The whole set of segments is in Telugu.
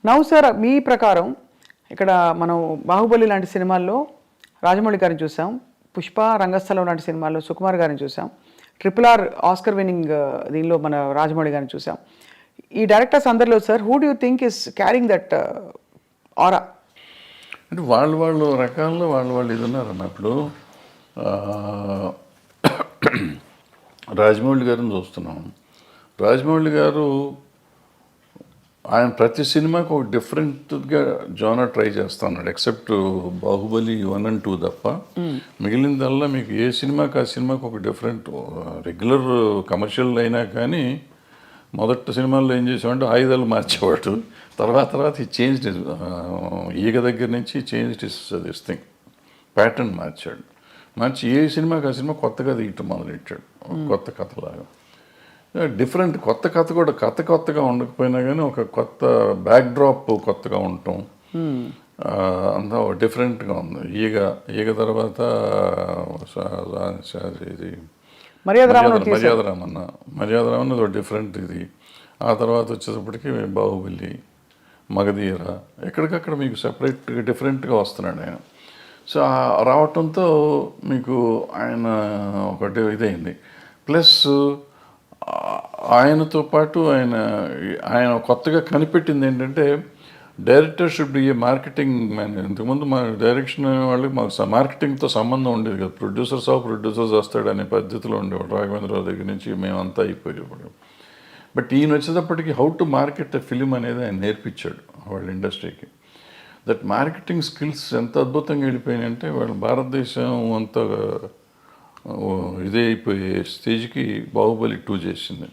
నౌ సార్, మీ ప్రకారం ఇక్కడ మనం బాహుబలి లాంటి సినిమాల్లో రాజమౌళి గారిని చూసాం, పుష్ప, రంగస్థలం లాంటి సినిమాల్లో సుకుమార్ గారిని చూసాం, RRR ఆస్కర్ విన్నింగ్ దీనిలో మన రాజమౌళి గారిని చూసాం. ఈ డైరెక్టర్స్ అందరిలో sir, who do you think is carrying that ఆరా? అంటే వాళ్ళు రకాల్లో వాళ్ళు ఇది ఉన్నారన్న. ఇప్పుడు రాజమౌళి గారిని చూస్తున్నాం. రాజమౌళి గారు ఆయన ప్రతి సినిమాకి ఒక డిఫరెంట్గా జోనర్ ట్రై చేస్తా ఉన్నాడు. ఎక్సెప్ట్ బాహుబలి 1 and 2 తప్ప మిగిలిందల్లా మీకు ఏ సినిమాకి ఆ సినిమాకి ఒక డిఫరెంట్. రెగ్యులర్ కమర్షియల్ అయినా కానీ మొదటి సినిమాల్లో ఏం చేసామంటే ఆయుధాలు మార్చేవాడు. తర్వాత ఈ చేంజ్ ఈగ దగ్గర నుంచి చేంజ్ దిస్ థింగ్ ప్యాటర్న్ మార్చి ఏ సినిమాకి ఆ సినిమా కొత్తగా తీయటం మొదలెట్టాడు. కొత్త కథలాగా డిఫరెంట్. కొత్త కథ కూడా కొత్తగా ఉండకపోయినా కానీ ఒక కొత్త బ్యాక్డ్రాప్ కొత్తగా ఉండటం అంతా డిఫరెంట్గా ఉంది. ఈగ తర్వాత ఇది మర్యాద రామన్న ఒక డిఫరెంట్ ఇది. ఆ తర్వాత వచ్చేటప్పటికి బాహుబలి, మగధీర, ఎక్కడికక్కడ మీకు సెపరేట్గా డిఫరెంట్గా వస్తున్నాడు ఆయన. సో రావటంతో మీకు ఆయన ఒకటి ఇదైంది. ప్లస్ ఆయనతో పాటు ఆయన కొత్తగా కనిపెట్టింది ఏంటంటే director should be A marketing man. ఇంతకుముందు మా డైరెక్షన్ వాళ్ళకి మాకు మార్కెటింగ్తో సంబంధం ఉండేది కదా. ప్రొడ్యూసర్స్ వస్తాడనే పద్ధతిలో ఉండేవాడు. రాఘవేంద్రరావు దగ్గర నుంచి మేమంతా అయిపోయేవాడు. బట్ ఈయన వచ్చేటప్పటికి how to market a film అనేది ఆయన నేర్పించాడు వాళ్ళ ఇండస్ట్రీకి. దట్ మార్కెటింగ్ స్కిల్స్ ఎంత అద్భుతంగా వెళ్ళిపోయినాయంటే వాళ్ళు భారతదేశం అంతా ఇదే అయిపోయే స్టేజ్కి బాహుబలి 2 చేసింది.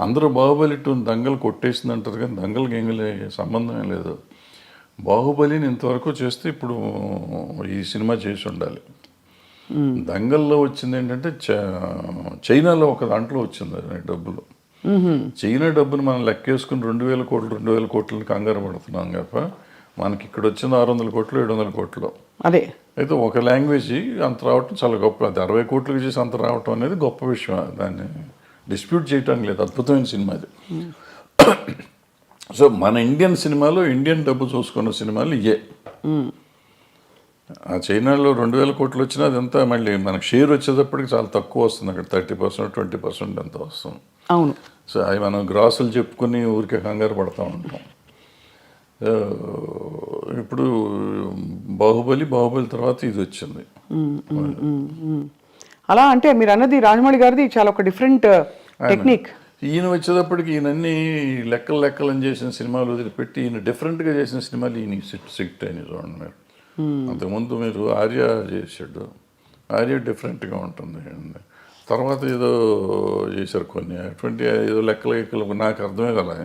అందరూ బాహుబలి 2 దంగలు కొట్టేసింది అంటారు కానీ దంగలకి ఎంగలే సంబంధమే లేదు. బాహుబలిని ఇంతవరకు చేస్తే ఇప్పుడు ఈ సినిమా చేసి ఉండాలి. దంగల్లో వచ్చింది ఏంటంటే చైనాలో ఒక దాంట్లో వచ్చింది డబ్బులు. చైనా డబ్బును మనం లెక్కేసుకుని 2,000 కోట్లు కంగారు పడుతున్నాం తప్ప మనకి ఇక్కడ వచ్చింది 600 కోట్లు 700 కోట్లు. అదే అయితే ఒక లాంగ్వేజ్ అంత రావటం చాలా గొప్ప. అది 60 కోట్లకి చేసి అంత రావటం అనేది గొప్ప విషయం. దాన్ని డిస్ప్యూట్ చేయడానికి లేదు. అద్భుతమైన సినిమా అది. సో మన ఇండియన్ సినిమాలో ఇండియన్ డబ్బు చూసుకున్న సినిమాలు ఇయే. ఆ చైనాలో 2,000 కోట్లు వచ్చినా అదంతా మళ్ళీ మనకు షేర్ వచ్చేటప్పటికి చాలా తక్కువ వస్తుంది. అక్కడ 30% 20% అంత వస్తుంది. అవును. సో అవి మనం గ్రాసులు చెప్పుకొని ఊరికే కంగారు పడుతూ ఉంటాం. ఇప్పుడు బాహుబలి తర్వాత ఇది వచ్చింది. అలా అంటే మీరు అన్నది రాజమౌళి గారిది చాలా ఒక డిఫరెంట్ టెక్నిక్. ఈయన వచ్చేటప్పటికి ఈయనన్నీ లెక్కలని చేసిన సినిమాలు వదిలిపెట్టి ఈయన డిఫరెంట్గా చేసిన సినిమాలు ఈయన సిక్ట్ అయినాయి. చూడండి మీరు, అంతకుముందు మీరు ఆర్య చేశాడు. ఆర్య డిఫరెంట్గా ఉంటుంది. తర్వాత ఏదో చేశారు కొన్ని అటువంటి ఏదో లెక్కలు నాకు అర్థమే కదా.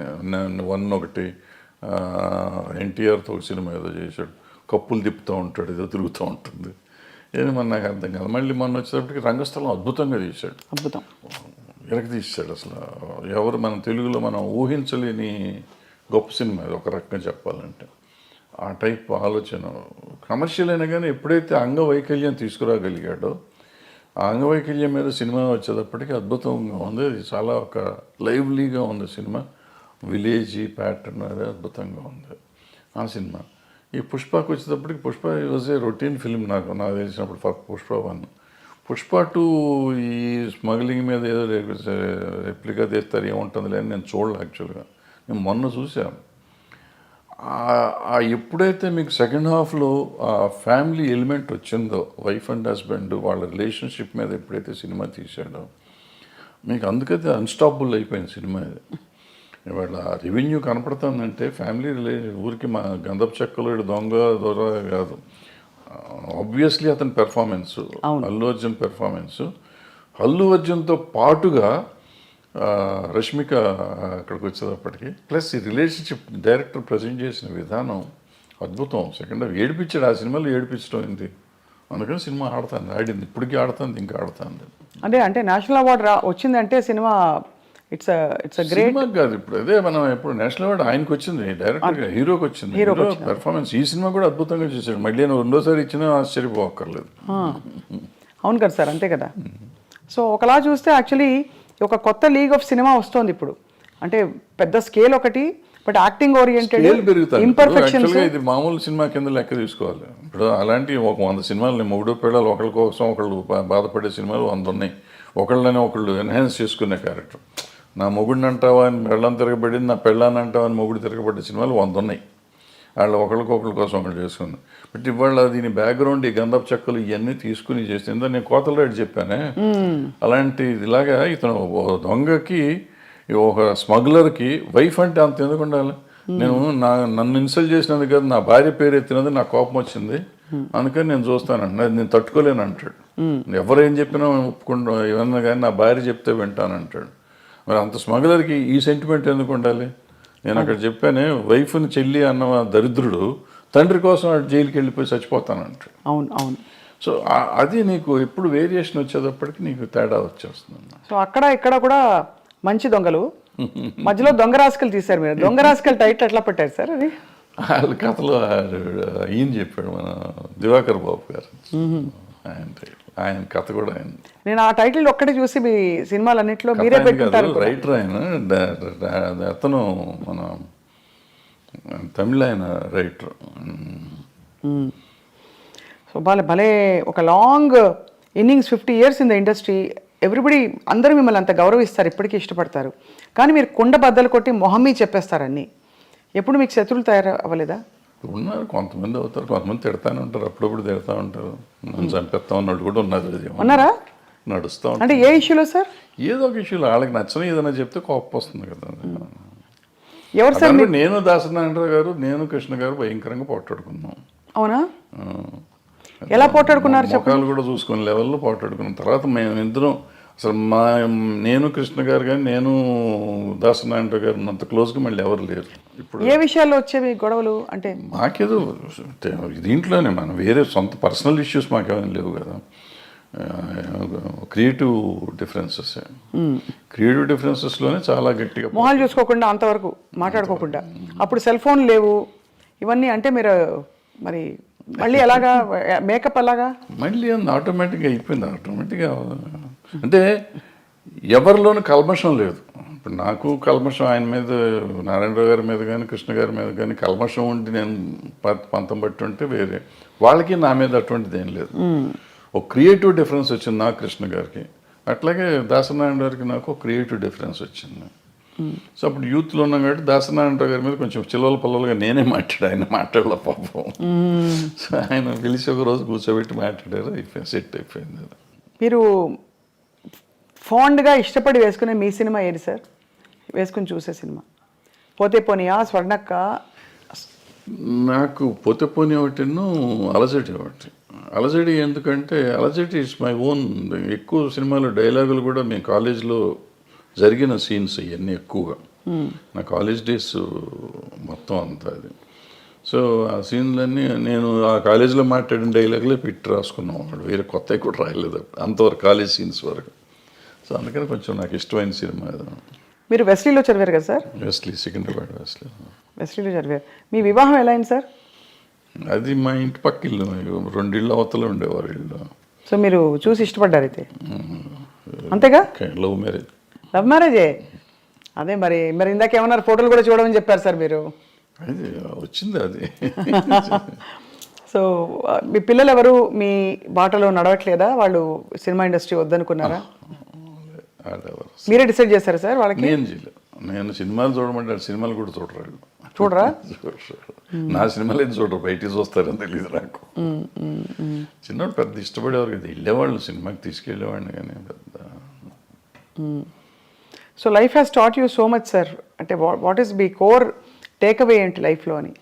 1 ఒకటి ఎన్టీఆర్తో ఒక సినిమా ఏదో చేశాడు. కప్పులు తిప్పుతూ ఉంటాడు, ఏదో తిరుగుతూ ఉంటుంది. ఏది మన నాకు అర్థం కాదు. మళ్ళీ మొన్న వచ్చేటప్పటికి రంగస్థలం అద్భుతంగా తీశాడు. అద్భుతం వెనక్కి తీశాడు. అసలు ఎవరు మన తెలుగులో మనం ఊహించలేని గొప్ప సినిమా అది ఒక రకంగా చెప్పాలంటే. ఆ టైప్ ఆలోచన కమర్షియల్ అయినా కానీ ఎప్పుడైతే అంగవైకల్యం తీసుకురాగలిగాడో ఆ అంగవైకల్యం మీద సినిమా వచ్చేటప్పటికి అద్భుతంగా ఉంది. అది చాలా ఒక లైవ్లీగా ఉంది సినిమా. విలేజీ ప్యాటర్న్ అది అద్భుతంగా ఉంది ఆ సినిమా. ఈ పుష్పకి వచ్చేటప్పటికి Pushpa was a routine film నాకు తెలిసినప్పుడు. పుష్ప 1, పుష్ప 2 ఈ స్మగ్లింగ్ మీద ఏదో రెప్లికా తీస్తారు ఏముంటుంది లేని నేను చూడలే. యాక్చువల్గా నేను మొన్న చూసాను. ఎప్పుడైతే మీకు సెకండ్ హాఫ్లో ఆ ఫ్యామిలీ ఎలిమెంట్ వచ్చిందో, వైఫ్ అండ్ హస్బెండ్ వాళ్ళ రిలేషన్షిప్ మీద ఎప్పుడైతే సినిమా తీశాడో మీకు అందుకైతే అన్స్టాపబుల్ అయిపోయింది సినిమా. ఇది ఇవాళ రెవెన్యూ కనపడుతుందంటే ఫ్యామిలీ రిలేషన్ ఊరికి మా గంధపు చెక్కలు దొంగ కాదు. ఆబ్వియస్లీ అతని పెర్ఫార్మెన్స్, అల్లు అర్జున్ పెర్ఫార్మెన్స్, అల్లు అర్జున్తో పాటుగా రష్మిక అక్కడికి వచ్చేటప్పటికి ప్లస్ ఈ రిలేషన్షిప్ డైరెక్టర్ ప్రజెంట్ చేసిన విధానం అద్భుతం. సెకండ్ హాఫ్ ఏడిపించాడు. ఆ సినిమాలో ఏడిపించడం ఏంటి, అందుకని సినిమా ఆడింది, ఇప్పటికీ ఆడుతుంది, ఇంకా ఆడుతుంది. అంటే నేషనల్ అవార్డు వచ్చిందంటే సినిమా ఇట్స్ గ్రేట్ కాదు. ఇప్పుడు అదే మనం ఇప్పుడు నేషనల్ అవార్డు ఆయనకు వచ్చింది, డైరెక్టర్గా హీరోకి వచ్చింది. హీరో పెర్ఫార్మెన్స్ ఈ సినిమా కూడా అద్భుతంగా చేశాడు. మళ్ళీ రెండోసారి ఇచ్చినా ఆశ్చర్యపోక్కర్లేదు. అవును కదా సార్, అంతే కదా. సో ఒకలా చూస్తే యాక్చువల్లీ ఒక కొత్త లీగ్ ఆఫ్ సినిమా వస్తుంది ఇప్పుడు. అంటే పెద్ద స్కేల్ ఒకటి, బట్ యాక్టింగ్ ఓరియంటెడ్ స్కేల్ పెరుగుతాయి. ఇంపర్ఫెక్షన్స్ యాక్చువల్గా ఇది మామూలు సినిమా కింద లెక్క తీసుకోవాలి. ఇప్పుడు అలాంటి ఒక 100 సినిమాలు మొగుడు పిల్లలు ఒకరి కోసం ఒకళ్ళు బాధపడే సినిమాలు 100 ఉన్నాయి. ఒకళ్ళని ఒకళ్ళు ఎన్హాన్స్ చేసుకునే క్యారెక్టర్. నా మొగుడిని అంటావా అని పెళ్ళం తిరగబడింది, నా పెళ్ళాన్ని అంటావా అని మొగుడు తిరగబడే సినిమాలు 100 ఉన్నాయి. వాళ్ళు ఒకళ్ళ కోసం ఒకళ్ళు చేసుకుంది. బట్ ఇవాళ దీని బ్యాక్గ్రౌండ్ ఈ గంధపు చెక్కలు ఇవన్నీ తీసుకుని చేసింది. నేను కోతల రేటు చెప్పానే, అలాంటి ఇలాగా ఇతను దొంగకి ఒక స్మగ్లర్కి వైఫ్ అంటే అంత ఎందుకు ఉండాలి? నేను నన్ను ఇన్సల్ట్ చేసినందుకు కదా, నా భార్య పేరు ఎత్తినది నాకు కోపం వచ్చింది, అందుకని నేను చూస్తానండి, అది నేను తట్టుకోలేను అంటాడు. ఎవరేం చెప్పినా ఒప్పుకుంటా, ఏమన్నా కానీ నా భార్య చెప్తే వింటానంటాడు. మరి అంత స్మగ్లర్కి ఈ సెంటిమెంట్ ఎందుకు ఉండాలి? నేను అక్కడ చెప్పానే, వైఫ్ని చెల్లి అన్న దరిద్రుడు తండ్రి కోసం వాడు జైలుకి వెళ్ళిపోయి చచ్చిపోతానంటాడు. అవును అవును. సో అది నీకు ఎప్పుడు వేరియేషన్ వచ్చేటప్పటికి నీకు తేడా వచ్చేస్తుంది. సో అక్కడ ఇక్కడ కూడా మంచి దొంగలు, మధ్యలో దొంగ రాసుకలు తీశారు మీరు. దొంగ రాసుకలు టైటిల్ ఎట్లా పెట్టారు సార్ అది? వాళ్ళ కథలో ఈయన చెప్పాడు, మన దివాకర్ బాబు గారు, ఆయన కథ కూడా ఆయన. నేను ఆ టైటిల్ ఒక్కటే చూసి మీ సినిమాలన్నింటిలో మీరే పెట్టుకుంటారు. రైటర్ ఆయన, అతను మన తమిళ ఆయన రైటర్. సో భలే ఒక long innings, 50 years in the industry. Everybody అందరూ మిమ్మల్ని అంత గౌరవిస్తారు, ఇప్పటికీ ఇష్టపడతారు. కానీ మీరు కుండ బద్దలు కొట్టి మొహమ్మీ చెప్పేస్తారు అన్నీ. ఎప్పుడు మీకు శత్రువులు తయారు అవ్వలేదా? ఉన్నారు, కొంతమంది అవుతారు, కొంతమంది తిడతానే ఉంటారు, అప్పుడప్పుడు తిడతా ఉంటారు, నన్ను చంపేస్తా ఉన్నాడు కూడా ఉన్నది. ఉన్నారా? నడుస్తూ ఉంటారు. అంటే ఏ ఇష్యూలో సార్? ఏదో ఒక ఇష్యూలో వాళ్ళకి నచ్చని ఏదైనా చెప్తే కోపం వస్తుంది కదా. ఎవరు సార్? నేను దాసనారాయణరావు గారు, నేను కృష్ణ గారు భయంకరంగా పోట్లాడుకున్నాం. అవునా? ఎలా పోటాడుకున్నారు? ముఖాలు కూడా చూసుకునే లెవెల్లో పోటాడుకున్నాం. తర్వాత మేము ఇద్దరం అసలు నేను కృష్ణ గారు కానీ నేను దాసనారాయణరావు గారు అంత క్లోజ్గా మళ్ళీ ఎవరు లేరు. ఇప్పుడు ఏ విషయాల్లో వచ్చేవి గొడవలు? అంటే మాకేదో దీంట్లోనే మనం వేరే సొంత పర్సనల్ ఇష్యూస్ మాకేమైనా లేవు కదా. క్రియేటివ్ డిఫరెన్సెస్లోనే చాలా గట్టిగా మొహాలు చూసుకోకుండా అంతవరకు మాట్లాడుకోకుండా. అప్పుడు సెల్ ఫోన్ లేవు ఇవన్నీ. అంటే మీరు మరి మళ్ళీ ఎలాగా మేకప్ అలాగా మళ్ళీ ఆటోమేటిక్గా అయిపోయింది. ఆటోమేటిక్గా అంటే ఎవరిలోనూ కల్మషం లేదు. ఇప్పుడు నాకు కల్మషం ఆయన మీద, నారాయణరావు గారి మీద కానీ కృష్ణ గారి మీద కానీ కల్మషం ఉండి నేను పంతం బట్టి ఉంటే వేరే, వాళ్ళకి నా మీద అటువంటిది ఏం లేదు. ఒక క్రియేటివ్ డిఫరెన్స్ వచ్చింది నాకు కృష్ణ గారికి, అట్లాగే దాసనారాయణ గారికి నాకు ఒక క్రియేటివ్ డిఫరెన్స్ వచ్చింది. సో అప్పుడు యూత్లో ఉన్నాం కాబట్టి దాసనారాయణరావు గారి మీద కొంచెం చిల్లల పల్లలుగా నేనే ఆయన మాట్లాడలే పాపం. సో ఆయన పిలిచి ఒక రోజు కూర్చోబెట్టి మాట్లాడారు, అయిపోయింది, సెట్ అయిపోయింది. మీరు ఫాండ్గా ఇష్టపడి వేసుకునే మీ సినిమా ఏది సార్? వేసుకుని చూసే సినిమా పోతే పోనీయా, స్వర్ణక్క? నాకు పోతే పోనీ ఒకటిను, అలజడి ఒకటి. అలజడి ఎందుకంటే అలజడి ఇట్స్ మై ఓన్. ఎక్కువ సినిమాలు డైలాగులు కూడా మేము కాలేజ్లో జరిగిన సీన్స్ ఇవన్నీ ఎక్కువగా, నా కాలేజ్ డేస్ మొత్తం అంతా అది. సో ఆ సీన్లన్నీ నేను ఆ కాలేజీలో మాట్లాడిన డైలాగులే పెట్టి రాసుకున్నాం. వాడు వేరే కొత్తవి కూడా రాయలేదు అంతవరకు, కాలేజ్ సీన్స్ వరకు. సో అందుకని కొంచెం నాకు ఇష్టమైన సినిమా అది. మీరు వెస్లీలో చదివారు కదా సార్? వెస్లీ, సికింద్రాబాద్ వెస్లీలో చదివారు. మీ వివాహం ఎలా అయింది సార్? అది మా ఇంటి పక్క ఇల్లు, 2 ఇళ్ళు అవతల ఉండేవారు ఇల్లు. సో మీరు చూసి ఇష్టపడ్డారు అయితే, అంతేగా? Love marriage. లవ్ మ్యారేజే. అదే మరి ఇందాక ఏమన్నారు, ఫోటోలు కూడా చూడమని చెప్పారు సార్ మీరు. అది వచ్చింది అది. సో మీ పిల్లలు ఎవరు మీ బాటలో నడవట్లేదా? వాళ్ళు సినిమా ఇండస్ట్రీ వద్దనుకున్నారా? మీరే డిసైడ్ చేశారా సార్ వాళ్ళకి? నేను సినిమాలు చూడమంటే సినిమాలు కూడా చూడరు. చూడరా? నా సినిమాలు ఏది చూడరు, బయటికి చూస్తారని తెలియదు నాకు. చిన్నప్పుడు పెద్ద ఇష్టపడేవారు కదా, వెళ్ళేవాళ్ళు సినిమాకి, తీసుకెళ్ళేవాడిని కానీ పెద్ద. So life has taught you so much sir. అంటే వాట్ ఈస్ మీ కోర్ టేక్ అవే ఏంటి లైఫ్లో అని?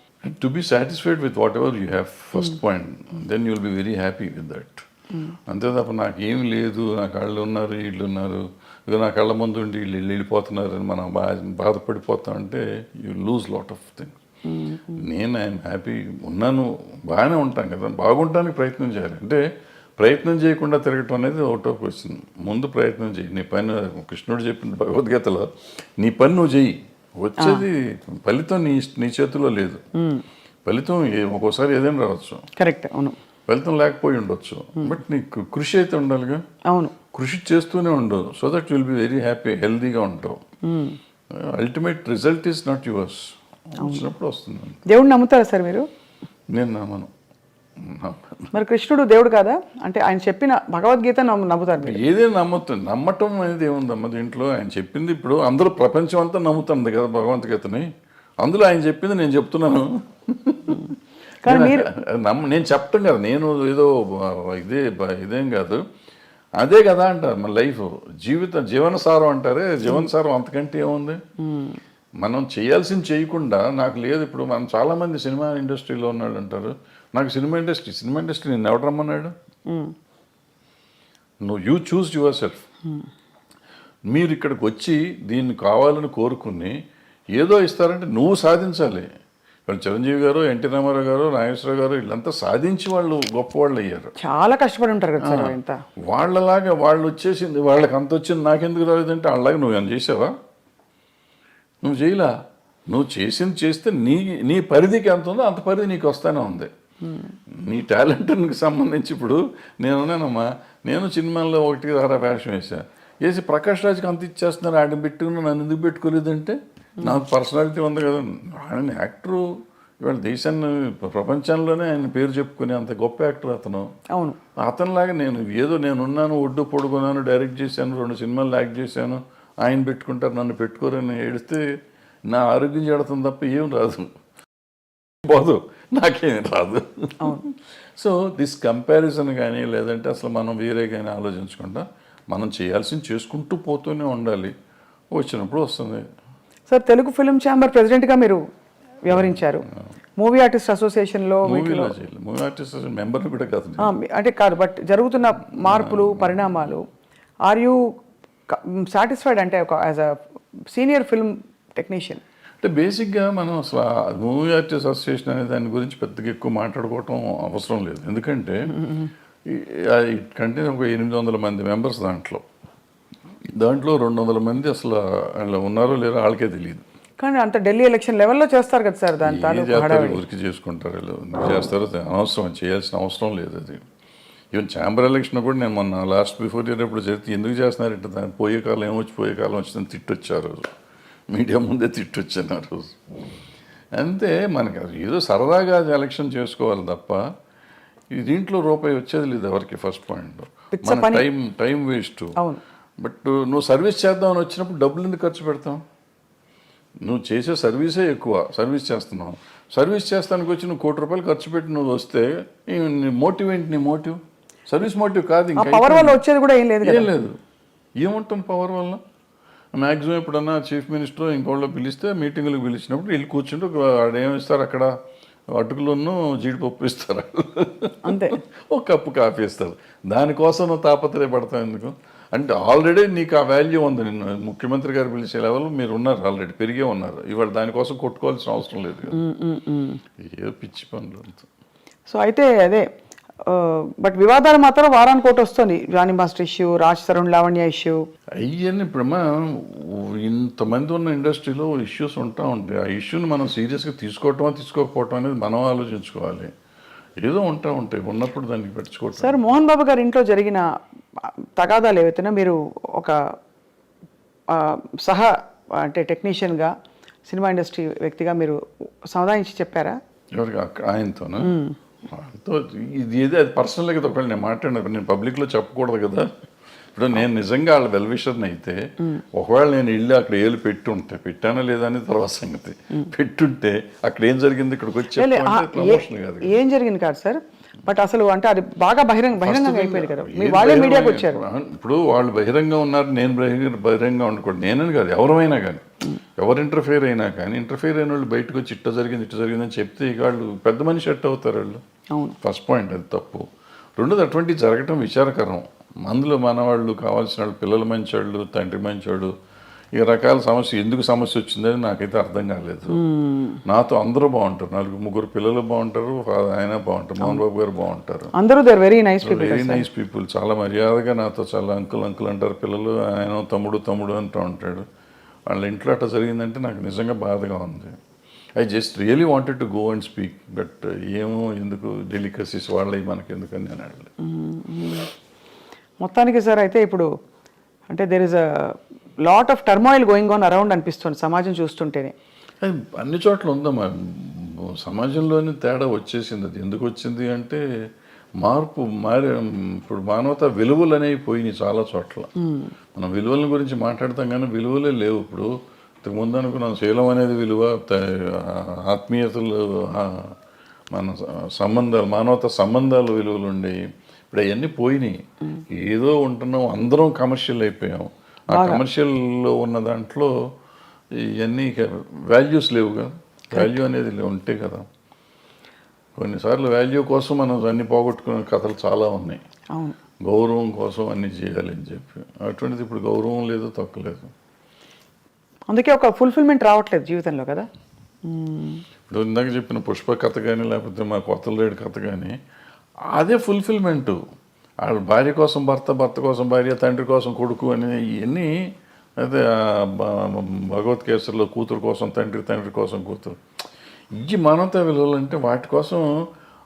To be satisfied with whatever you have first point, then you will be very happy with that. అంతే తప్ప నాకేం లేదు, నా కళ్ళు ఉన్నారు, వీళ్ళు ఉన్నారు, ఇక నా కళ్ళ ముందు ఉండి వీళ్ళు వెళ్ళిపోతున్నారు అని మనం బాధపడిపోతాం అంటే you lose lot of things. నేను ఐఎమ్ హ్యాపీ ఉన్నాను, బాగానే ఉంటాను కదా. బాగుంటానికి ప్రయత్నం చేయాలి. అంటే ప్రయత్నం చేయకుండా తిరగటం అనేది ఒకటో క్వశ్చన్. ముందు ప్రయత్నం చేయి, నీ పని. కృష్ణుడు చెప్పిన భగవద్గీతలో నీ పని నువ్వు చెయ్యి, వచ్చేది ఫలితం నీ చేతిలో లేదు. ఫలితం ఒక్కోసారి ఏదైనా రావచ్చు, కరెక్ట్, అవును. ఫలితం లేకపోయి ఉండొచ్చు, బట్ నీకు కృషి అయితే ఉండాలిగా. అవును, కృషి చేస్తూనే ఉండు, so that will be very happy, హెల్దీగా ఉంటావు. Ultimate result is not yours, వచ్చినప్పుడు వస్తుంది. దేవుడిని నమ్ముతారా సార్ మీరు? నేను నమ్మను. మరి కృష్ణుడు దేవుడు కాదా? అంటే ఆయన చెప్పిన భగవద్గీత నమ్ముతారు మీరు? ఏదైనా నమ్మటం అనేది ఏముందమ్మా దీంట్లో? ఆయన చెప్పింది ఇప్పుడు అందరూ ప్రపంచం అంతా నమ్ముతుంది కదా భగవద్గీతని. అందులో ఆయన చెప్పింది నేను చెప్తున్నాను. కానీ మీరు నేను చెప్పటం కదా, నేను ఏదో ఇదేం కాదు, అదే కదా అంటారు మన లైఫ్, జీవనసారం అంటారే. జీవనసారం అంతకంటే ఏముంది? మనం చేయాల్సింది చేయకుండా నాకు లేదు. ఇప్పుడు మనం చాలామంది సినిమా ఇండస్ట్రీలో ఉన్నాడు అంటారు, నాకు సినిమా ఇండస్ట్రీ నేను ఎవడు రమ్మన్నాడు? నువ్వు యూ చూస్ యువర్ సెల్ఫ్. మీరు ఇక్కడికి వచ్చి దీన్ని కావాలని కోరుకుని ఏదో ఇస్తారంటే నువ్వు సాధించాలి. వాళ్ళు చిరంజీవి గారు, ఎన్టీ రామారావు గారు, నాగేశ్వరరావు గారు వీళ్ళంతా సాధించి వాళ్ళు గొప్పవాళ్ళు అయ్యారు. చాలా కష్టపడి ఉంటారు కదా సార్. ఇంత వాళ్ళలాగా వాళ్ళు వచ్చేసింది, వాళ్ళకి అంత వచ్చింది నాకెందుకు రాలేదంటే వాళ్ళలాగా నువ్వు ఏమైనా చేసావా? నువ్వు చేయలా. నువ్వు చేస్తే నీ పరిధికి ఎంత ఉందో అంత పరిధి నీకు వస్తానే ఉంది. నీ టాలెంట్కి సంబంధించి ఇప్పుడు నేను సినిమాల్లో 1 వేషం వేసి ప్రకాష్ రాజ్కి అంత ఇచ్చేస్తున్నారు, ఆడ పెట్టుకుని నన్ను ఎందుకు పెట్టుకోలేదంటే నాకు పర్సనాలిటీ ఉంది కదా. ఆయన యాక్టరు, ఇవాళ దేశాన్ని ప్రపంచంలోనే ఆయన పేరు చెప్పుకునే అంత గొప్ప యాక్టర్ అతను. అవును. అతనిలాగా నేనున్నాను, ఒడ్డు పొడుగున్నాను, డైరెక్ట్ చేశాను, 2 సినిమాలు యాక్ట్ చేశాను, ఆయన పెట్టుకుంటారు నన్ను పెట్టుకోరని ఏడిస్తే నా ఆరోగ్యం చెడతాం తప్ప ఏం రాదు, పోదు, నాకేం రాదు. సో దిస్ కంపారిజన్ కానీ లేదంటే అసలు మనం వేరే కానీ ఆలోచించకుండా మనం చేయాల్సింది చేసుకుంటూ పోతూనే ఉండాలి. వచ్చినప్పుడు వస్తుంది. సార్, తెలుగు ఫిల్మ్ ఛాంబర్ ప్రెసిడెంట్గా మీరు వ్యవహరించారు. మూవీ ఆర్టిస్ట్ అసోసియేషన్లో మూవీ ఆర్టిస్ట్ మెంబర్ కూడా కాదు, అంటే కాదు, బట్ జరుగుతున్న మార్పులు పరిణామాలు, ఆర్ యూ సాటిస్ఫైడ్ అంటే ఒక as a senior film technician? అంటే బేసిక్గా మనం అసలు మూవీ ఆర్టిస్ట్ అసోసియేషన్ అనే దాని గురించి పెద్దగా ఎక్కువ మాట్లాడుకోవటం అవసరం లేదు. ఎందుకంటే కంటే ఒక 800 మంది మెంబర్స్ దాంట్లో 200 మంది అసలు వాళ్ళు ఉన్నారో లేరో వాళ్ళకే తెలియదు. కానీ అంత ఢిల్లీ ఎలక్షన్ లెవెల్లో చేస్తారు కదా సార్, దాని ఊరికి చేసుకుంటారు వీళ్ళు, చేస్తారో అనవసరం, చేయాల్సిన అవసరం లేదు. అది ఈవెన్ ఛాంబర్ ఎలక్షన్ కూడా నేను మొన్న లాస్ట్ బిఫోర్ ఇయర్ ఎప్పుడు జరిగితే ఎందుకు చేస్తున్నారంటే దాన్ని పోయే కాలం వచ్చిందని తిట్టొచ్చారు, మీడియా ముందే తిట్టొచ్చాను ఆ రోజు. అంతే, మనకి ఏదో సరదాగా ఎలక్షన్ చేసుకోవాలి తప్ప దీంట్లో రూపాయి వచ్చేది లేదు ఎవరికి. ఫస్ట్ పాయింట్, మన టైం వేస్ట్. బట్ నువ్వు సర్వీస్ చేద్దామని వచ్చినప్పుడు డబ్బులు ఎందుకు ఖర్చు పెడతాం? నువ్వు చేసే సర్వీసే ఎక్కువ, సర్వీస్ చేస్తున్నావు. సర్వీస్ చేస్తానికి వచ్చి నువ్వు ₹1 ఖర్చు పెట్టి నువ్వు వస్తే నీ మోటివ్ ఏంటి? నీ మోటివ్ సర్వీస్ మోటివ్ కాదు. ఇంకా పవర్ వల్ల వచ్చేది కూడా ఏం లేదు. ఏముంటాం పవర్ వల్ల? మ్యాక్సిమం ఎప్పుడన్నా చీఫ్ మినిస్టర్ ఇంకోళ్ళు పిలిస్తే మీటింగులకు పిలిచినప్పుడు వెళ్ళి కూర్చుంటే ఏమిస్తారు అక్కడ, అటుకులను జీడిపప్పు ఇస్తారు, అంతే, ఒక కప్పు కాఫీ ఇస్తారు. దానికోసం నువ్వు తాపత్రయపడతావు ఎందుకు? అంటే ఆల్రెడీ నీకు ఆ వాల్యూ ఉంది. నిన్ను ముఖ్యమంత్రి గారు పిలిచే లెవెల్ మీరు ఉన్నారు, ఆల్రెడీ పెరిగే ఉన్నారు. ఇవాళ దానికోసం కొట్టుకోవాల్సిన అవసరం లేదు కదా. ఏ పిచ్చి పనులు. సో అయితే అదే, బట్ వివాదాలు మాత్రం వారానికి ఒకటి వస్తుంది. Jani master issue, Raj Tarun Lavanya issue, అవన్నీ ఇప్పుడమ్మా ఇంతమంది ఉన్న ఇండస్ట్రీలో ఇష్యూస్ ఉంటాయి. ఆ ఇష్యూని మనం సీరియస్గా తీసుకోకపోవటం అనేది మనం ఆలోచించుకోవాలి. ఏదో ఉంటాయి, ఉన్నప్పుడు దానికి పెట్టుకోవటం. సార్, మోహన్ బాబు గారి ఇంట్లో జరిగిన తగాదాలు ఏవైతేనా మీరు ఒక అంటే టెక్నీషియన్గా, సినిమా ఇండస్ట్రీ వ్యక్తిగా మీరు సమాధానించి చెప్పారా? ఎవరికి? ఆయనతోనా? ఇది ఏదో అది పర్సనల్ కదా. ఒకవేళ నేను మాట్లాడినప్పుడు నేను పబ్లిక్లో చెప్పకూడదు కదా. ఇప్పుడు నేను నిజంగా వాళ్ళ వెల్విషర్ని అయితే ఒకవేళ నేను వెళ్ళి అక్కడ ఏళ్ళు పెట్టానా లేదా అని తర్వాత సంగతి. పెట్టుంటే అక్కడ ఏం జరిగింది ఇక్కడికి వచ్చి ఏం జరిగింది కాదు సార్, బట్ అసలు అంటే అది బాగా బహిరంగంగా అయిపోయింది కదా, వాళ్ళే మీడియాకి వచ్చారు. ఇప్పుడు వాళ్ళు బహిరంగంగా ఉన్నారు, నేను బహిరంగంగా ఉండకూడదు. నేనని కాదు, ఎవరైనా కానీ, ఎవరు ఇంటర్ఫియర్ అయినా కానీ, ఇంటర్ఫియర్ అయిన వాళ్ళు బయటకు వచ్చి ఇట్ట జరిగిందని చెప్తే ఇక వాళ్ళు పెద్ద మనిషి ఎట్ అవుతారు వాళ్ళు. ఫస్ట్ పాయింట్ అది తప్పు. రెండోది అటువంటివి జరగటం విచారకరం. అందులో మనవాళ్ళు కావాల్సిన వాళ్ళు, పిల్లలు మంచివాళ్ళు, తండ్రి మంచివాడు, ఈ రకాల ఎందుకు సమస్య వచ్చిందని నాకైతే అర్థం కాలేదు. నాతో అందరూ బాగుంటారు, 4-3 పిల్లలు బాగుంటారు, ఆయన బాగుంటారు, మోహన్ బాబు గారు బాగుంటారు, అందరూ వెరీ నైస్ పీపుల్. చాలా మర్యాదగా నాతో చాలా అంకుల్ అంటారు పిల్లలు, ఆయన తమ్ముడు అంటూ ఉంటాడు. వాళ్ళ ఇంట్లో అట్లా జరిగిందంటే నాకు నిజంగా బాధగా ఉంది. I just really wanted to go and speak, but ఏమో ఎందుకు డెలికసీస్ వాళ్ళవి మనకి ఎందుకని నేను అడగలేదు. మొత్తానికి సార్ అయితే ఇప్పుడు అంటే there is a lot of turmoil going on around అనిపిస్తుంది సమాజం చూస్తుంటేనే. అది అన్ని చోట్ల ఉందమ్మా. సమాజంలోని తేడా వచ్చేసింది. అది ఎందుకు వచ్చింది అంటే మార్పు ఇప్పుడు మానవతా విలువలు అనేవి పోయినాయి చాలా చోట్ల. మనం విలువల గురించి మాట్లాడతాం కానీ విలువలే లేవు ఇప్పుడు. ఇంతకుముందు అనుకున్నాం శీలం అనేది విలువ, ఆత్మీయతలు, మన సంబంధాలు, మానవతా సంబంధాలు విలువలు ఉండేవి. ఇప్పుడు అవన్నీ పోయినాయి. ఏదో ఉంటున్నాం, అందరం కమర్షియల్ అయిపోయాం. ఆ కమర్షియల్లో ఉన్న దాంట్లో ఇవన్నీ వాల్యూస్ లేవు కదా. వాల్యూ అనేది ఉంటే కదా. కొన్నిసార్లు వాల్యూ కోసం మనం అన్ని పోగొట్టుకునే కథలు చాలా ఉన్నాయి. గౌరవం కోసం అన్ని చేయాలి అని చెప్పి, అటువంటిది ఇప్పుడు గౌరవం లేదు, తొక్కలేదు. అందుకే ఒక ఫుల్ఫిల్మెంట్ రావట్లేదు జీవితంలో కదా. ఇప్పుడు ఇందాక చెప్పిన పుష్ప కథ కానీ లేకపోతే మా కొత్త లేడు కథ కానీ అదే ఫుల్ఫిల్మెంటు. వాళ్ళ భార్య కోసం భర్త, భర్త కోసం భార్య, తండ్రి కోసం కొడుకు అని ఇవన్నీ. అయితే భగవత్ కేసరిలో కూతురు కోసం తండ్రి, తండ్రి కోసం కూతురు, ఈ మానవతా విలువలు అంటే వాటి కోసం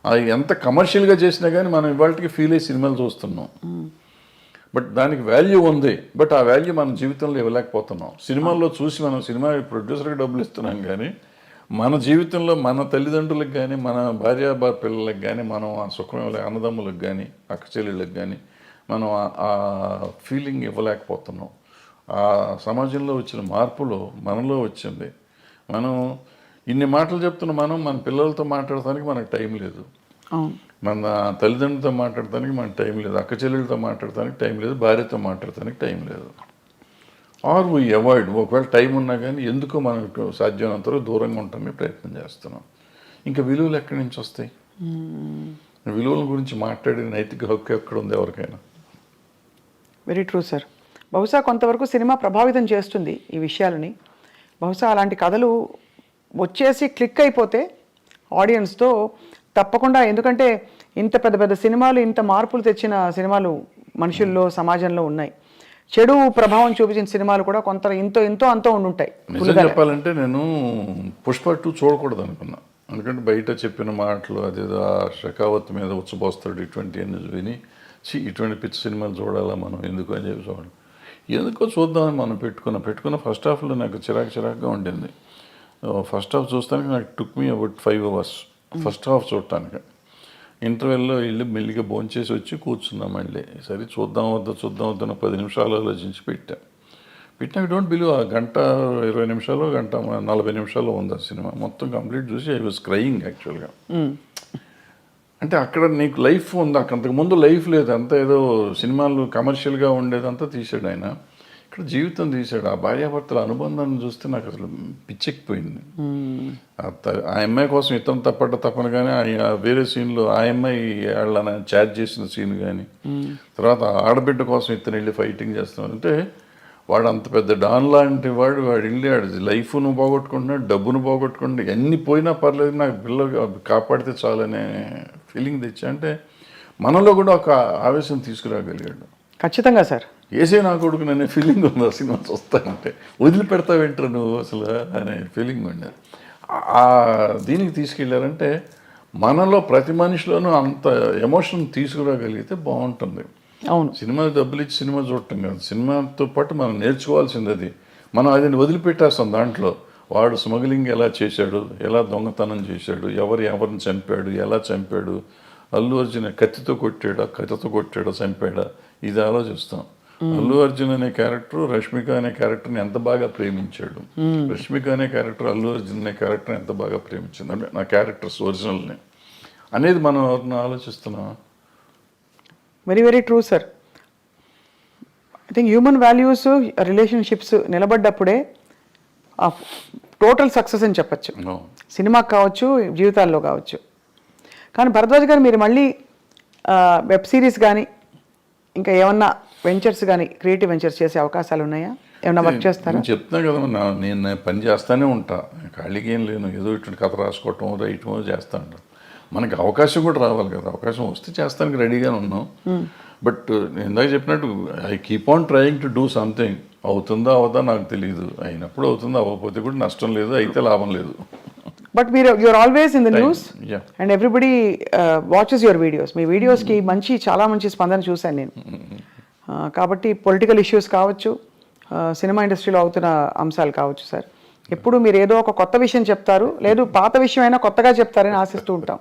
అది ఎంత కమర్షియల్గా చేసినా కానీ మనం ఇవాళకి ఫీల్ అయ్యి సినిమాలు చూస్తున్నాం. బట్ దానికి వాల్యూ ఉంది. బట్ ఆ వాల్యూ మన జీవితంలో ఇవ్వలేకపోతున్నాం. సినిమాల్లో చూసి మనం సినిమా ప్రొడ్యూసర్కి డబ్బులు ఇస్తున్నాం కానీ మన జీవితంలో మన తల్లిదండ్రులకు కానీ మన భార్య పిల్లలకు కానీ మనం ఆ సుఖం అన్నదమ్ములకు కానీ అక్క చెల్లెళ్ళకి కానీ మనం ఆ ఫీలింగ్ ఇవ్వలేకపోతున్నాం. ఆ సమాజంలో వచ్చిన మార్పులో మనలో వచ్చింది. మనం ఇన్ని మాటలు చెప్తున్న మన పిల్లలతో మాట్లాడటానికి మనకు టైం లేదు, మన తల్లిదండ్రులతో మాట్లాడటానికి మనకు టైం లేదు, అక్క చెల్లెలతో మాట్లాడటానికి టైం లేదు, భార్యతో మాట్లాడటానికి టైం లేదు. Are we avoid. ఒకవేళ టైం ఉన్నా కానీ ఎందుకో మనకు సాధ్యమైనంత వరకు దూరంగా ఉండటానికి ప్రయత్నం చేస్తున్నాం. ఇంకా విలువలు ఎక్కడి నుంచి వస్తాయి? విలువల గురించి మాట్లాడే నైతిక హక్కు ఎక్కడ ఉంది ఎవరికైనా? Very true sir. బహుశా కొంతవరకు సినిమా ప్రభావితం చేస్తుంది ఈ విషయాలని. బహుశా అలాంటి కథలు వచ్చేసి క్లిక్ అయిపోతే ఆడియన్స్తో తప్పకుండా, ఎందుకంటే ఇంత పెద్ద పెద్ద సినిమాలు, ఇంత మార్పులు తెచ్చిన సినిమాలు మనుషుల్లో సమాజంలో ఉన్నాయి. చెడు ప్రభావం చూపించిన సినిమాలు కూడా కొంత ఎంతో అంతో ఉండుంటాయి. నిజం చెప్పాలంటే నేను పుష్ప 2 చూడకూడదు అనుకున్నా. ఎందుకంటే బయట చెప్పిన మాటలు అదేదో ఆ షెకావత్ మీద ఉచ్చబోస్తాడు ఇటువంటి అన్ని విని ఇటువంటి పిచ్చి సినిమాలు చూడాలా మనం ఎందుకు అని చెప్పి చూడాలి. ఎందుకో చూద్దామని మనం పెట్టుకున్న ఫస్ట్ హాఫ్లో నాకు చిరాకుగా ఉండింది. ఫస్ట్ హాఫ్ చూస్తానికి నాకు took me about 5 hours first half చూడటానికి. ఇంటర్వెల్లో వెళ్ళి మెల్లిగా భోంచేసి వచ్చి కూర్చున్నాం. మళ్ళీ సరే చూద్దాం వద్దా 10 నిమిషాలు ఆలోచించి పెట్టినా డోంట్ బిలీవ్, ఆ గంట 20 నిమిషాలు, గంట 40 నిమిషాలు ఉంది ఆ సినిమా. మొత్తం కంప్లీట్ చూసి ఐ వాజ్ క్రయింగ్ యాక్చువల్గా. అంటే అక్కడ నీకు లైఫ్ ఉంది, అంతకుముందు లైఫ్ లేదు. అంతా ఏదో సినిమాలు కమర్షియల్గా ఉండేదంతా తీసాడు ఆయన. ఇక్కడ జీవితం తీసాడు. ఆ భార్యాభర్తల అనుబంధాన్ని చూస్తే నాకు అసలు పిచ్చెక్కిపోయింది. ఆ అమ్మాయి కోసం ఇతను తప్పన కానీ వేరే సీన్లో ఆ అమ్మాయి వాళ్ళని చార్జ్ చేసిన సీన్ కానీ, తర్వాత ఆడబిడ్డ కోసం ఇతను వెళ్ళి ఫైటింగ్ చేస్తున్నాడు. అంటే వాడు అంత పెద్ద డాన్ లాంటి వాడు వెళ్ళి లైఫ్ను పోగొట్టుకుంటున్నాడు, డబ్బును పోగొట్టుకుంటున్నాడు. ఎన్ని పోయినా పర్లేదు నాకు పిల్లలు కాపాడితే చాలనే ఫీలింగ్ తెచ్చా. అంటే మనలో కూడా ఒక ఆవేశం తీసుకురాగలిగాడు. ఖచ్చితంగా సార్. ఏసే నా కొడుకు అనే ఫీలింగ్ ఉంది ఆ సినిమా చూస్తానంటే. వదిలిపెడతావేంట్రా నువ్వు అసలు అనే ఫీలింగ్ ఉండేది. ఆ దీనికి తీసుకెళ్ళారంటే మనలో ప్రతి మనిషిలోనూ అంత ఎమోషన్ తీసుకురాగలిగితే బాగుంటుంది. అవును, సినిమా డబ్బులు ఇచ్చి సినిమా చూడటం కాదు, సినిమాతో పాటు మనం నేర్చుకోవాల్సింది అది. మనం అది వదిలిపెట్టేస్తాం. దాంట్లో వాడు స్మగ్లింగ్ ఎలా చేశాడు, ఎలా దొంగతనం చేశాడు, ఎవరిని చంపాడు, ఎలా చంపాడు, అల్లు అర్జున్ కత్తితో కొట్టాడా చంపాడా, ఇది ఆలోచిస్తాం. అల్లు అర్జున్ అనే క్యారెక్టర్ రష్మిక అనే క్యారెక్టర్ని ఎంత బాగా ప్రేమించాడు, రష్మిక అనే క్యారెక్టర్ అల్లు అర్జున్ అనే క్యారెక్టర్ని ఎంత బాగా ప్రేమించింది, అంటే నా క్యారెక్టర్స్ ఒరిజినల్ని అనేది మనం ఆలోచిస్తున్నాం. Very very true sir. I think human values, relationships నిలబడ్డప్పుడే టోటల్ సక్సెస్ అని చెప్పచ్చు. సినిమాకి కావచ్చు, జీవితాల్లో కావచ్చు. కానీ భరద్వాజ్ గారు, మీరు మళ్ళీ వెబ్ సిరీస్ కానీ ఇంకా ఏమన్నా వెంచర్స్ కానీ, క్రియేటివ్ వెంచర్స్ చేసే అవకాశాలు ఉన్నాయా? ఏమన్నా వర్క్ చేస్తారా? నేను చెప్తున్నా కదా, నేను పని చేస్తూనే ఉంటా, ఖాళీగా ఏం లేను. ఏదో ఇటువంటి కథ రాసుకోవటం రైటమో చేస్తా ఉంటాను. మనకి అవకాశం కూడా రావాలి కదా. అవకాశం వస్తే చేస్తానికి రెడీగానే ఉన్నాం. బట్ నేను ఇందాక చెప్పినట్టు I keep on trying to do something. అవుతుందా అవదా నాకు తెలియదు. అయినప్పుడు అవుతుందా, అవ్వకపోతే కూడా నష్టం లేదు, అయితే లాభం లేదు. But you're always in the news, and everybody watches your videos. మీ వీడియోస్కి చాలా మంచి స్పందన చూశాను నేను. కాబట్టి పొలిటికల్ ఇష్యూస్ కావచ్చు, సినిమా ఇండస్ట్రీలో అవుతున్న అంశాలు కావచ్చు సార్, ఎప్పుడు మీరు ఏదో ఒక కొత్త విషయం చెప్తారు, లేదు పాత విషయం అయినా కొత్తగా చెప్తారని ఆశిస్తూ ఉంటాం,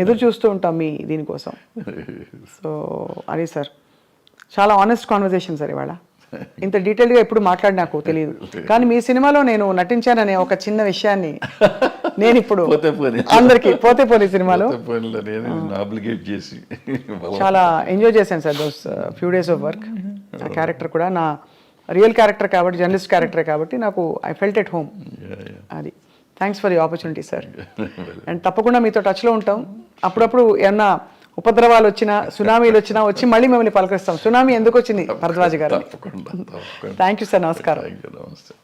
ఎదురు చూస్తూ ఉంటాం మీ దీనికోసం. సో అది సార్, చాలా ఆనెస్ట్ కాన్వర్జేషన్ సార్ ఇవాళ. ఇంత డీటెయిల్గా ఎప్పుడు మాట్లాడి నాకు తెలియదు, కానీ మీ సినిమాలో నేను నటించాననే ఒక చిన్న విషయాన్ని నేను ఇప్పుడు అందరికి పోతే పోనీ సినిమాలో చేసి చాలా ఎంజాయ్ చేశాను sir. Those few days of work. ఆ క్యారెక్టర్ కూడా నా రియల్ క్యారెక్టర్ కాబట్టి, జర్నలిస్ట్ క్యారెక్టరే కాబట్టి నాకు ఐ ఫెల్ట్ ఎట్ హోమ్. అది thanks for the opportunity sir. And తప్పకుండా మీతో టచ్లో ఉంటాం. అప్పుడప్పుడు ఏమన్నా ఉపద్రవాలు వచ్చినా, సునామీలు వచ్చినా వచ్చి మళ్ళీ మిమ్మల్ని పలకరిస్తాం. సునామీ ఎందుకు వచ్చింది భరద్వాజ్ గారు? Thank you sir. నమస్కారం. నమస్తే.